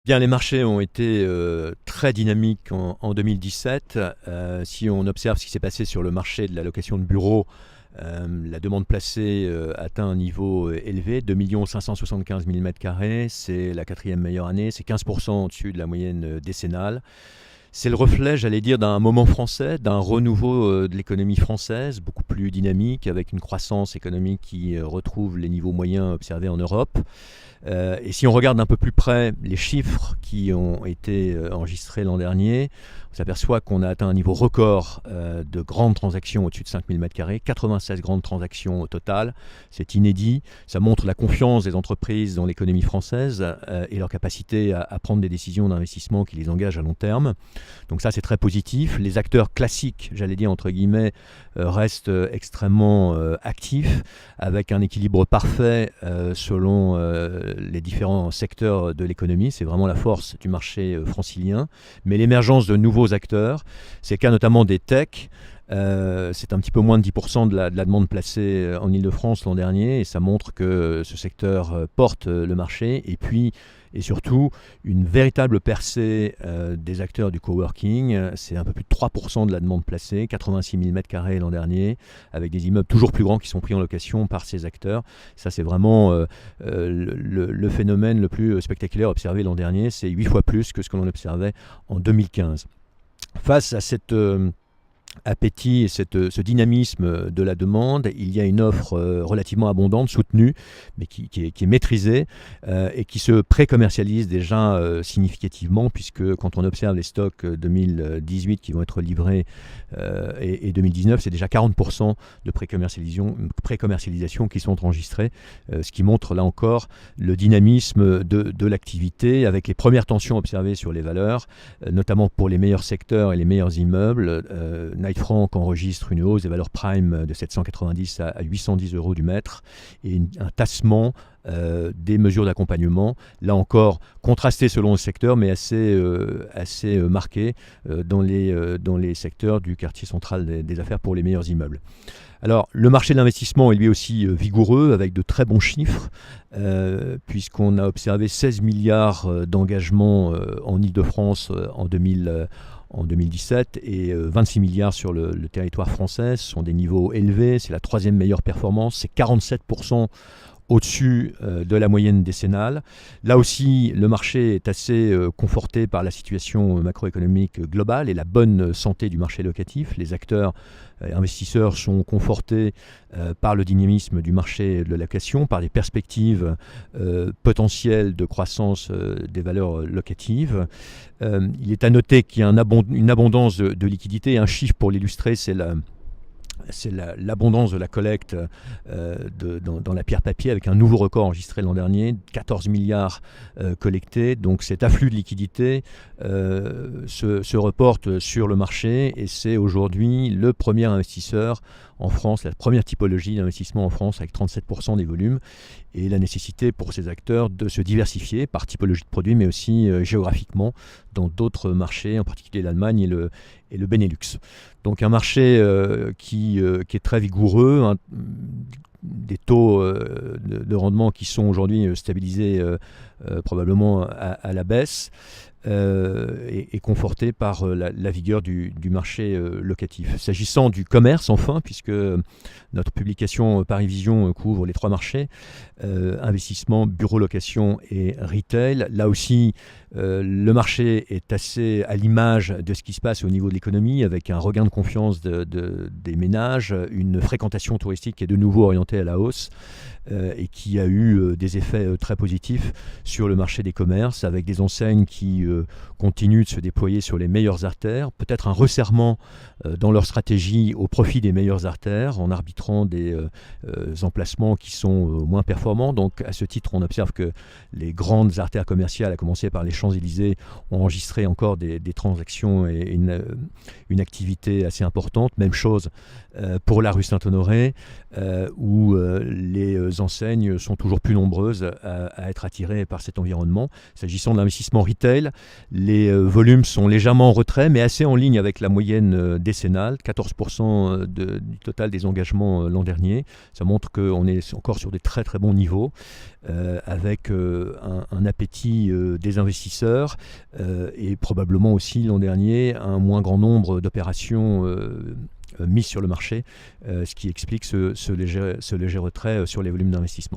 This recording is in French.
Bien, les marchés ont été très dynamiques en 2017. Si on observe ce qui s'est passé sur le marché de la location de bureaux, la demande placée atteint un niveau élevé, 2 575 000 m². C'est la quatrième meilleure année, c'est 15% au-dessus de la moyenne décennale. C'est le reflet, j'allais dire, d'un moment français, d'un renouveau de l'économie française, beaucoup plus dynamique, avec une croissance économique qui retrouve les niveaux moyens observés en Europe. Et si on regarde d'un peu plus près les chiffres qui ont été enregistrés l'an dernier, on s'aperçoit qu'on a atteint un niveau record de grandes transactions au-dessus de 5 000 m², 96 grandes transactions au total. C'est inédit, ça montre la confiance des entreprises dans l'économie française et leur capacité à prendre des décisions d'investissement qui les engagent à long terme. Donc ça, c'est très positif. Les acteurs classiques, j'allais dire entre guillemets, restent extrêmement actifs, avec un équilibre parfait selon les différents secteurs de l'économie. C'est vraiment la force du marché francilien. Mais l'émergence de nouveaux acteurs, c'est le cas notamment des techs. C'est un petit peu moins de 10% de la demande placée en Ile-de-France l'an dernier, et ça montre que ce secteur porte le marché. Et puis, et surtout, une véritable percée des acteurs du coworking. C'est un peu plus de 3% de la demande placée, 86 000 m² l'an dernier, avec des immeubles toujours plus grands qui sont pris en location par ces acteurs. Ça, c'est vraiment le phénomène le plus spectaculaire observé l'an dernier. C'est 8 fois plus que ce que l'on observait en 2015. Face à cette appétit et ce dynamisme de la demande, il y a une offre relativement abondante, soutenue, mais qui est maîtrisée et qui se pré-commercialise déjà significativement, puisque quand on observe les stocks 2018 qui vont être livrés et 2019, c'est déjà 40% de pré-commercialisation qui sont enregistrés, ce qui montre là encore le dynamisme de l'activité, avec les premières tensions observées sur les valeurs, notamment pour les meilleurs secteurs et les meilleurs immeubles. Knight Frank enregistre une hausse des valeurs prime de 790 à 810 € du mètre, et un tassement des mesures d'accompagnement, là encore contrasté selon le secteur, mais assez marqué dans les secteurs du quartier central des affaires pour les meilleurs immeubles. Alors, le marché de l'investissement est lui aussi vigoureux, avec de très bons chiffres, puisqu'on a observé 16 milliards d'engagements en Ile-de-France en 2017 et 26 milliards sur le territoire français. Ce sont des niveaux élevés, c'est la troisième meilleure performance, c'est 47% au-dessus de la moyenne décennale. Là aussi, le marché est assez conforté par la situation macroéconomique globale et la bonne santé du marché locatif. Les acteurs investisseurs sont confortés par le dynamisme du marché de la location, par des perspectives potentielles de croissance des valeurs locatives. Il est à noter qu'il y a une abondance de liquidités. Un chiffre pour l'illustrer, c'est l'abondance de la collecte dans la pierre papier, avec un nouveau record enregistré l'an dernier, 14 milliards collectés. Donc cet afflux de liquidités se reporte sur le marché, et c'est aujourd'hui le premier investisseur en France, la première typologie d'investissement en France, avec 37% des volumes, et la nécessité pour ces acteurs de se diversifier par typologie de produits, mais aussi géographiquement dans d'autres marchés, en particulier l'Allemagne et le Benelux. Donc un marché qui est très vigoureux, des taux de rendement qui sont aujourd'hui stabilisés probablement à la baisse, et confortés par la vigueur du marché locatif. S'agissant du commerce, enfin, puisque notre publication Paris Vision couvre les trois marchés, investissement, bureau location et retail, là aussi le marché est assez à l'image de ce qui se passe au niveau de l'économie, avec un regain de confiance des ménages, une fréquentation touristique qui est de nouveau orientée à la hausse, et qui a eu des effets très positifs sur le marché des commerces, avec des enseignes qui continuent de se déployer sur les meilleures artères, peut-être un resserrement dans leur stratégie au profit des meilleures artères, en arbitrant des emplacements qui sont moins performants. Donc à ce titre, on observe que les grandes artères commerciales, à commencer par les Champs-Élysées, ont enregistré encore des transactions et une activité assez importante. Même chose pour la rue Saint-Honoré, où les enseignes sont toujours plus nombreuses à être attirées par cet environnement. S'agissant de l'investissement retail, les volumes sont légèrement en retrait, mais assez en ligne avec la moyenne décennale, 14% du total des engagements l'an dernier. Ça montre qu'on est encore sur des très très bons niveaux, avec un appétit des investisseurs investisseurs et probablement aussi l'an dernier un moins grand nombre d'opérations mises sur le marché, ce qui explique ce léger retrait sur les volumes d'investissement.